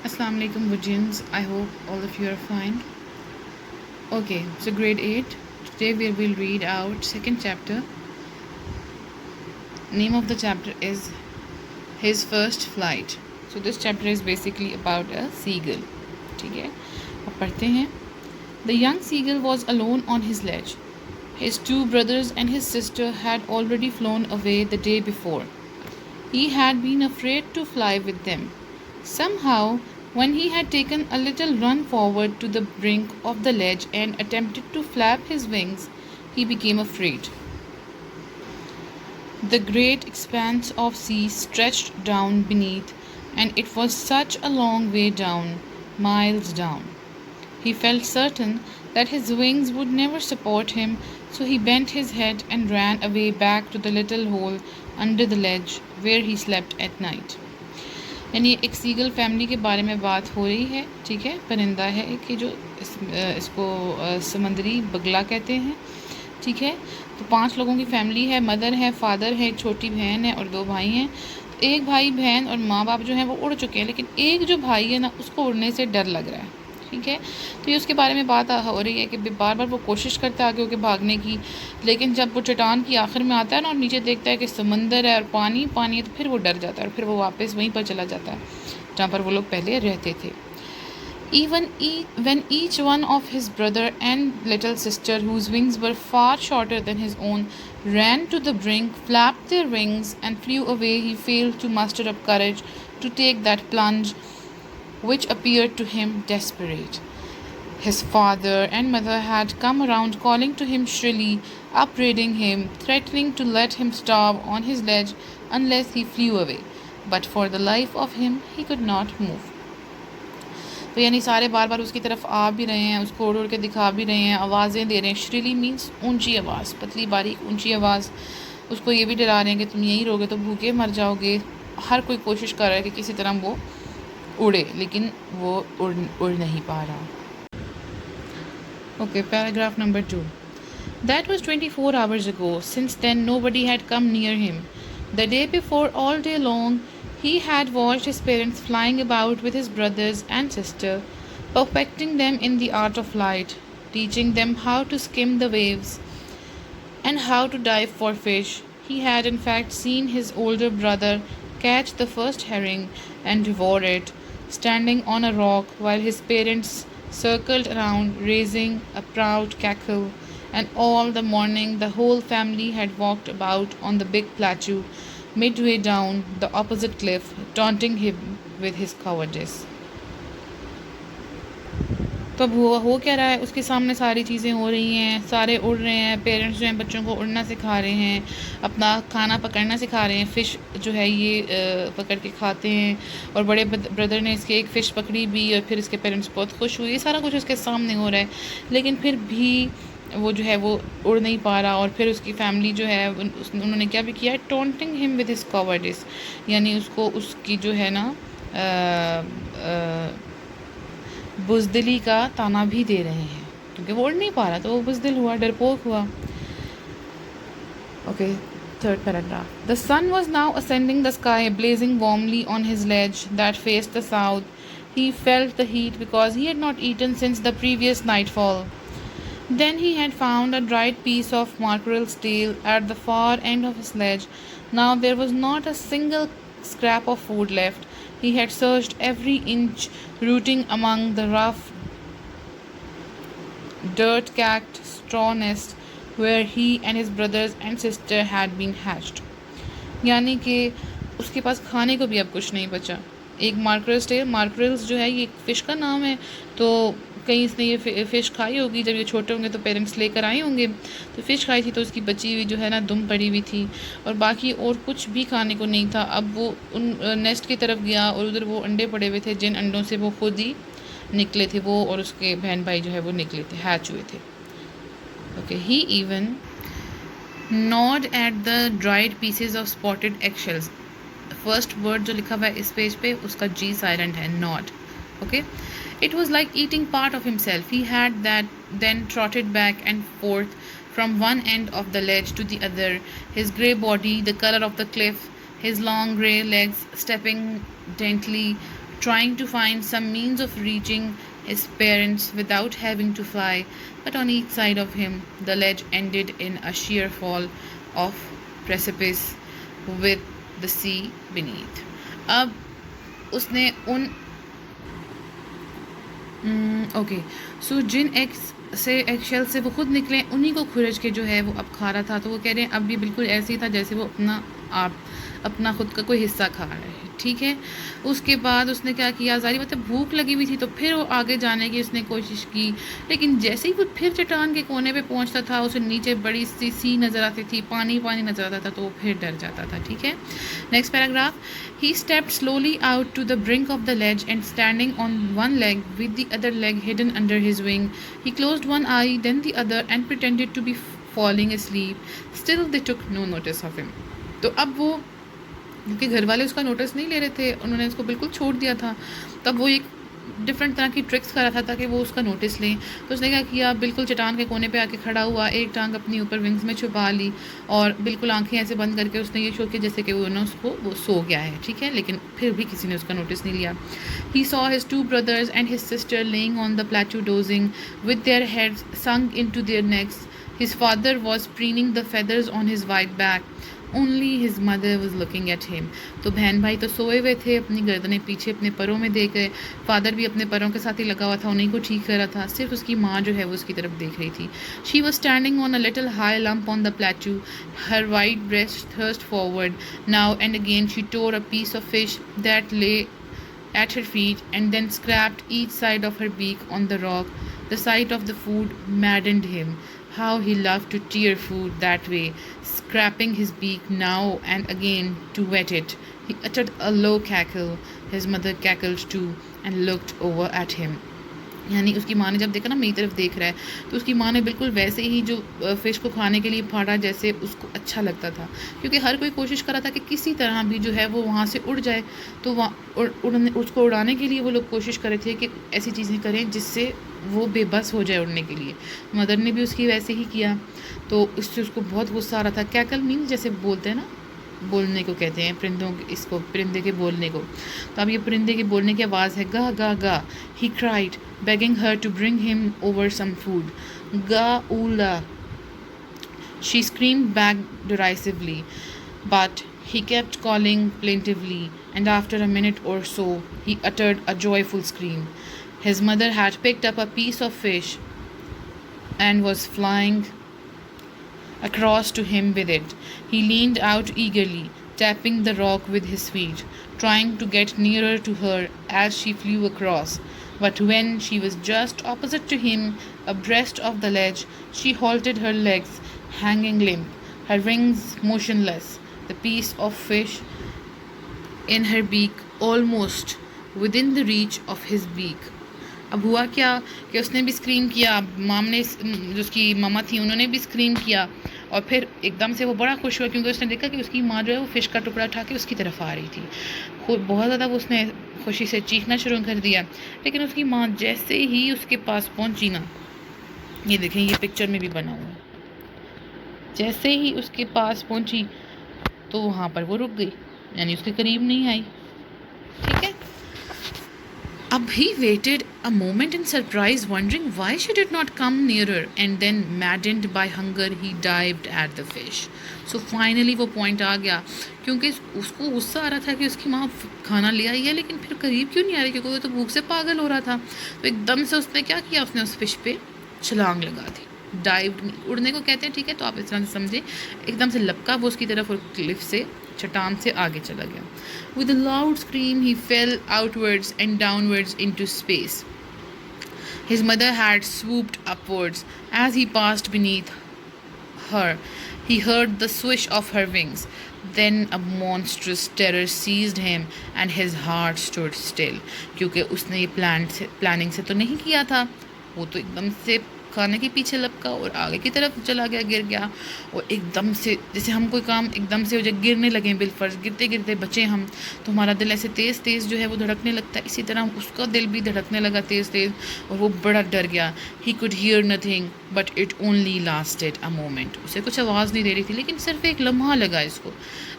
Assalamu alaikum Vijins. I hope all of you are fine. Okay, so grade 8. Today we will read out second chapter. Name of the chapter is His First Flight. So this chapter is basically about a seagull. ठीक है, अब पढ़ते हैं. The young seagull was alone on his ledge. His two brothers and his sister had already flown away the day before. He had been afraid to fly with them. Somehow, when he had taken a little run forward to the brink of the ledge and attempted to flap his wings, he became afraid. The great expanse of sea stretched down beneath, and it was such a long way down, miles down. He felt certain that his wings would never support him, so he bent his head and ran away back to the little hole under the ledge where he slept at night. यानी एक seagull family के बारे में बात हो रही है. ठीक है, परिंदा है एक कि जो इसको समंदरी बगला कहते हैं. ठीक है, तो 5 लोगों की फैमिली है. मदर है, फादर है, एक छोटी बहन है और 2 भाई हैं. एक भाई बहन और माँ बाप जो हैं वो उड़ चुके हैं, लेकिन एक जो भाई है ना उसको उड़ने से डर लग रहा है. ठीक है, तो ये उसके बारे में बात हो रही है कि बार बार वो कोशिश करता है आगे होकर भागने की, लेकिन जब वो चट्टान की आखिर में आता है ना और नीचे देखता है कि समंदर है और पानी पानी है, तो फिर वो डर जाता है और फिर वो वापस वहीं पर चला जाता है जहाँ पर वो लोग पहले रहते थे. When each one of his brother and little sister, whose wings were far shorter than his own, ran to the brink, flapped their wings, and flew away, he failed to muster up courage to take that plunge which appeared to him desperate. His father and mother had come around, calling to him shrilly, upbraiding him, threatening to let him starve on his ledge unless he flew away. But for the life of him, he could not move. तो यानी सारे बार बार उसकी तरफ आ भी रहे हैं, उसको उड़ उड़ के दिखा भी रहे हैं, आवाज़ें दे रहे हैं. श्रीली मीन्स ऊंची आवाज़, पतली बारीक ऊंची आवाज़. उसको ये भी डरा रहे हैं कि तुम यहीं रहोगे तो भूखे मर जाओगे. हर कोई कोशिश कर रहा है कि किसी तरह वो उड़े, लेकिन वो उड़ नहीं पा रहा. Okay, paragraph number 2. That was 24 hours ago. Since then, nobody had come near him. The day before, all day long, he had watched his parents flying about with his brothers and sister, perfecting them in the art of flight, teaching them how to skim the waves and how to dive for fish. He had, in fact, seen his older brother catch the first herring and devour it, standing on a rock while his parents circled around, raising a proud cackle. And all the morning the whole family had walked about on the big plateau, midway down the opposite cliff, taunting him with his cowardice. तो अब हो क्या रहा है, उसके सामने सारी चीज़ें हो रही हैं, सारे उड़ रहे हैं. पेरेंट्स जो हैं बच्चों को उड़ना सिखा रहे हैं, अपना खाना पकड़ना सिखा रहे हैं. फ़िश जो है ये पकड़ के खाते हैं, और बड़े ब्रदर ने इसके एक फ़िश पकड़ी भी और फिर इसके पेरेंट्स बहुत खुश हुए. ये सारा कुछ उसके सामने हो रहा है, लेकिन फिर भी वो जो है वो उड़ नहीं पा रहा. और फिर उसकी फैमिली जो है उन्होंने क्या भी किया है, टॉन्टिंग हिम विद हिज कॉवर्डिस, यानी उसको उसकी जो है ना बुज़दिली का ताना भी दे रहे हैं, क्योंकि वो उड़ नहीं पा रहा तो वो बुज़दिल हुआ, डरपोक हुआ. Okay, third paragraph. The sun was now ascending the sky, blazing warmly on his ledge that faced the south. He felt the heat because he had not eaten since the previous nightfall. Then he had found a dried piece of mackerel's tail at the far end of his ledge. Now there was not a single scrap of food left. He had searched every inch, rooting among the rough, dirt-cacked straw nest where he and his brothers and sister had been hatched. यानी कि उसके पास खाने को भी अब कुछ नहीं बचा. एक मार्करल्स टेल, मार्करल्स जो है ये फ़िश का नाम है, तो कहीं इसने ये फ़िश खाई होगी. जब ये छोटे होंगे तो पेरेंट्स लेकर आए होंगे, तो फ़िश खाई थी तो उसकी बची हुई जो है ना दुम पड़ी हुई थी, और बाकी और कुछ भी खाने को नहीं था. अब वो उन नेस्ट की तरफ गया और उधर वो अंडे पड़े हुए थे, जिन अंडों से वो खुद ही निकले थे. वो और उसके बहन भाई जो है वो निकले थे, हैच हुए थे. Okay, he even gnawed at the dried pieces of spotted eggshells. First word जो लिखा हुआ है इस पेज पे उसका जी साइलेंट है, not. Okay, it was like eating part of himself. He had that then trotted back and forth from one end of the ledge to the other, his grey body the color of the cliff, his long grey legs stepping daintily trying to find some means of reaching his parents without having to fly, but on each side of him the ledge ended in a sheer fall of precipice with the sea beneath. अब उसने उन okay so जिन एक्शेल से वो खुद निकले उन्हीं को खुरच के जो है वो अब खा रहा था। तो वो कह रहे हैं अब भी बिल्कुल ऐसे ही था जैसे वो अपना खुद का कोई हिस्सा खा रहा है, ठीक है। उसके बाद उसने क्या किया, ज़ाहिर बात है भूख लगी हुई थी तो फिर वो आगे जाने की उसने कोशिश की, लेकिन जैसे ही वो फिर चट्टान के कोने पे पहुंचता था उसे नीचे बड़ी सी नज़र आती थी, पानी पानी नज़र आता था, तो वो फिर डर जाता था, ठीक है। Next paragraph, he stepped slowly out to the brink of the ledge and standing on one leg with the other leg hidden under his wing, he closed one eye then the other and pretended to be falling asleep. Still they took no notice of him. तो अब वो, क्योंकि घर वाले उसका notice नहीं ले रहे थे, उन्होंने उसको बिल्कुल छोड़ दिया था, तब वो एक डिफरेंट तरह की ट्रिक्स कर रहा था ताकि वो उसका नोटिस लें। तो उसने क्या किया, बिल्कुल चट्टान के कोने पे आके खड़ा हुआ, एक टांग अपनी ऊपर विंग्स में छुपा ली और बिल्कुल आंखें ऐसे बंद करके उसने ये शो किया जैसे कि वो ना उसको वो सो गया है, ठीक है, लेकिन फिर भी किसी ने उसका नोटिस नहीं लिया। He saw his 2 brothers and his sister laying on the plateau dozing with their heads sunk into their necks. His father was preening the feathers on his white back. Only his mother was looking at him. तो बहन भाई तो सोए हुए थे, अपनी गर्दनें पीछे अपने परों में दे गए, फादर भी अपने परों के साथ ही लगा हुआ था, उन्हीं को ठीक कर रहा था, सिर्फ उसकी माँ जो है वो उसकी तरफ देख रही थी। She was standing on a little high lump on the plateau, her white breast thrust forward. Now and again she tore a piece of fish that lay at her feet and then scraped each side of her beak on the rock. The sight of the food maddened him. How he loved to tear food that way, scraping his beak now and again to wet it. He uttered a low cackle. His mother cackled too and looked over at him. यानी उसकी माँ ने जब देखा ना मेरी तरफ देख रहा है, तो उसकी माँ ने बिल्कुल वैसे ही जो फ़िश को खाने के लिए फाड़ा जैसे उसको अच्छा लगता था, क्योंकि हर कोई कोशिश कर रहा था कि किसी तरह भी जो है वो वहाँ से उड़ जाए। तो वहाँ उसको उड़ाने के लिए वो लोग कोशिश कर रहे थे कि ऐसी चीज़ें करें जिससे वो बेबस हो जाए उड़ने के लिए। मदर ने भी उसकी वैसे ही किया, तो इससे उसको बहुत गुस्सा आ रहा था। कैकल मीन जैसे बोलते हैं ना, बोलने को कहते हैं परिंदों इसको, परिंदे के बोलने को। तो अब ये परिंदे के बोलने की आवाज़ है, गा गा गा। He cried begging her to bring him over some food. Ga ula, she screamed back derisively, but he kept calling plaintively, and after a minute or so he uttered a joyful scream. His mother had picked up a piece of fish and was flying across to him with it. He leaned out eagerly, tapping the rock with his feet, trying to get nearer to her as she flew across. But when she was just opposite to him, abreast of the ledge, she halted, her legs hanging limp, her wings motionless, the piece of fish in her beak almost within the reach of his beak. अब हुआ क्या कि उसने भी scream किया, माम ने जो उसकी मामा थी उन्होंने भी स्क्रीम किया, और फिर एकदम से वो बड़ा खुश हुआ क्योंकि उसने देखा कि उसकी माँ जो है वो फ़िश का टुकड़ा उठा के उसकी तरफ आ रही थी। बहुत ज़्यादा वो उसने खुशी से चीखना शुरू कर दिया, लेकिन उसकी माँ जैसे ही उसके पास पहुँची ना, ये देखें ये पिक्चर में भी बना हुआ है, जैसे ही उसके पास पहुँची तो वहाँ पर वो रुक गई, यानी उसके करीब नहीं आई, ठीक है। अब he waited a moment in surprise, wondering why she did not come nearer, and then maddened by hunger he dived at the fish. So finally वो पॉइंट आ गया, क्योंकि उसको गुस्सा आ रहा था कि उसकी माँ खाना ले आई है लेकिन फिर करीब क्यों नहीं आ रही, क्योंकि वो तो भूख से पागल हो रहा था। तो एकदम से उसने क्या किया, उसने उस फिश पे छलांग लगा दी। डाइव उड़ने को कहते हैं, ठीक है, तो आप इस तरह से समझे, एकदम से लपका वो उसकी तरफ और क्लिफ से चट्टान से आगे चला गया। With a loud scream he fell outwards and downwards into space. His mother had swooped upwards. As he passed beneath her, he heard the swish of her wings. Then a monstrous terror seized him and his heart stood still. क्योंकि उसने ये planning से तो नहीं किया था, वो तो एकदम से खाने के पीछे लपका और आगे की तरफ चला गया, गिर गया। और एकदम से जैसे हम कोई काम एकदम से जब गिरने लगे बिलफर्ज, गिरते गिरते बचे हम, तो हमारा दिल ऐसे तेज़ तेज़ जो है वो धड़कने लगता है, इसी तरह उसका दिल भी धड़कने लगा तेज़ तेज़, और वो बड़ा डर गया। He could hear nothing but it only lasted a moment. उसे कुछ आवाज़ नहीं दे रही थी लेकिन सिर्फ एक लम्हा लगा इसको।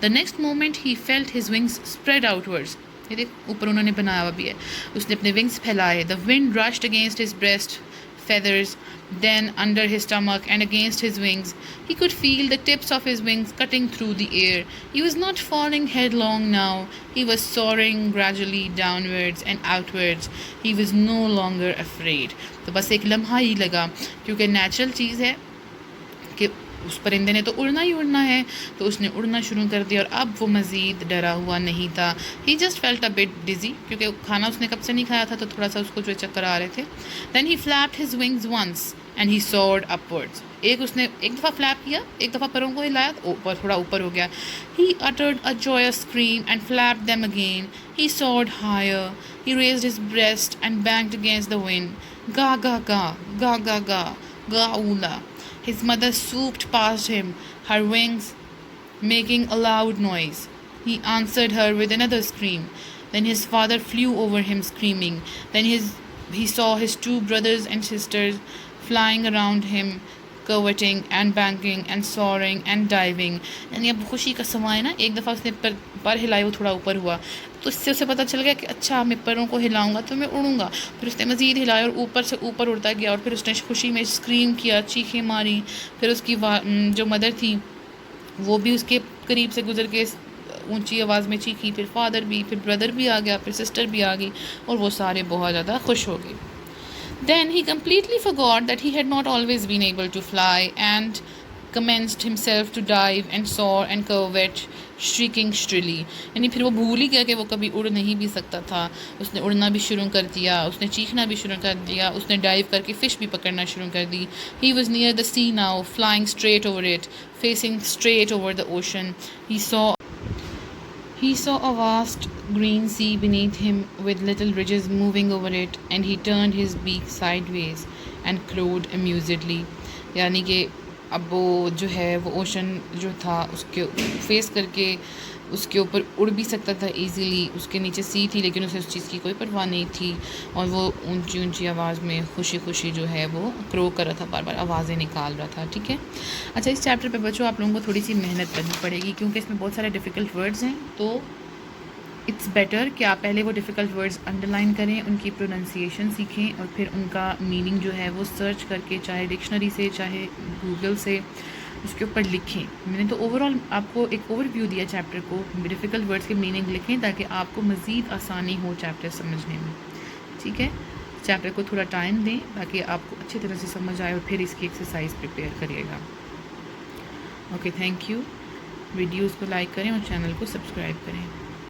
The next moment he felt his wings spread outwards ये देख ऊपर उन्होंने बनाया हुआ भी है। उसने अपने विंग्स फैलाए। The wind rushed against his breast feathers, then under his stomach and against his wings. He could feel the tips of his wings cutting through the air. He was not falling headlong now. He was soaring gradually downwards and outwards. He was no longer afraid. तो बस एक लम्हा ही लगा, क्योंकि natural चीज़ है कि उस परिंदे ने तो उड़ना ही उड़ना है, तो उसने उड़ना शुरू कर दिया और अब वो मज़ीद डरा हुआ नहीं था। ही जस्ट फेल्ट अ बिट डिजी, क्योंकि खाना उसने कब से नहीं खाया था, तो थोड़ा सा उसको जो चक्कर आ रहे थे। Then he flapped his wings once and he soared upwards. एक दफ़ा फ्लैप किया, एक दफ़ा परों को हिलाया तो ऊपर, थोड़ा ऊपर हो गया। He uttered a joyous scream and flapped them again. He soared higher. He raised his breast and banked against the wind. गा गा गा गा गा गा गाउला। His mother swooped past him, her wings making a loud noise. He answered her with another scream. Then his father flew over him screaming. Then he saw his two brothers and sisters flying around him, curveting and banking and soaring and diving. यानी अब खुशी का समय है ना, एक दफ़ा उसने पर हिलाया, वो थोड़ा ऊपर हुआ, तो इससे उसे पता चल गया कि अच्छा मैं पैरों को हिलाऊंगा तो मैं उड़ूंगा। फिर उसने मज़ीद हिलाया और ऊपर से ऊपर उड़ता गया, और फिर उसने खुशी में स्क्रीम किया, चीखें मारी। फिर उसकी जो मदर थी वो भी उसके करीब से गुजर के ऊंची आवाज़ में चीखी। फिर फादर भी, फिर ब्रदर भी आ गया, फिर सिस्टर भी आ गई, और वो सारे बहुत ज़्यादा खुश हो गए। Then he completely forgot that he had not always been able to fly, and commenced himself to dive and soar and curvet, shrieking shrilly. यानी फिर वो भूल ही गया कि वो कभी उड़ नहीं भी सकता था। उसने उड़ना भी शुरू कर दिया, उसने चीखना भी शुरू कर दिया, उसने डाइव करके फ़िश भी पकड़ना शुरू कर दी। He was near the sea now, flying straight over it, facing straight over the ocean. He saw a vast green sea beneath him with little ridges moving over it, and he turned his beak sideways and crowed amusedly. यानी कि अब वो जो है वो ocean जो था उसके फेस करके उसके ऊपर उड़ भी सकता था ईज़िली। उसके नीचे सी थी, लेकिन उसे उस चीज़ की कोई परवाह नहीं थी, और वो ऊंची ऊंची आवाज़ में खुशी खुशी जो है वो क्रो कर रहा था, बार बार आवाज़ें निकाल रहा था। ठीक है, अच्छा इस चैप्टर पे बच्चों आप लोगों को थोड़ी सी मेहनत करनी पड़ेगी, क्योंकि इसमें बहुत सारे डिफ़िकल्ट वर्ड्स हैं। तो इट्स बेटर कि आप पहले वो डिफ़िकल्ट वर्ड्स अंडरलाइन करें, उनकी प्रोनाउंसिएशन सीखें, और फिर उनका मीनिंग जो है वो सर्च करके, चाहे डिक्शनरी से चाहे गूगल से, उसके ऊपर लिखें। मैंने तो ओवरऑल आपको एक ओवरव्यू दिया चैप्टर को, डिफ़िकल्ट वर्ड्स के मीनिंग लिखें ताकि आपको मज़ीद आसानी हो चैप्टर समझने में। ठीक है, चैप्टर को थोड़ा टाइम दें ताकि आपको अच्छी तरह से समझ आए, और फिर इसकी एक्सरसाइज प्रिपेयर करिएगा। Okay, thank you. वीडियोज़ को लाइक करें और चैनल को सब्सक्राइब करें।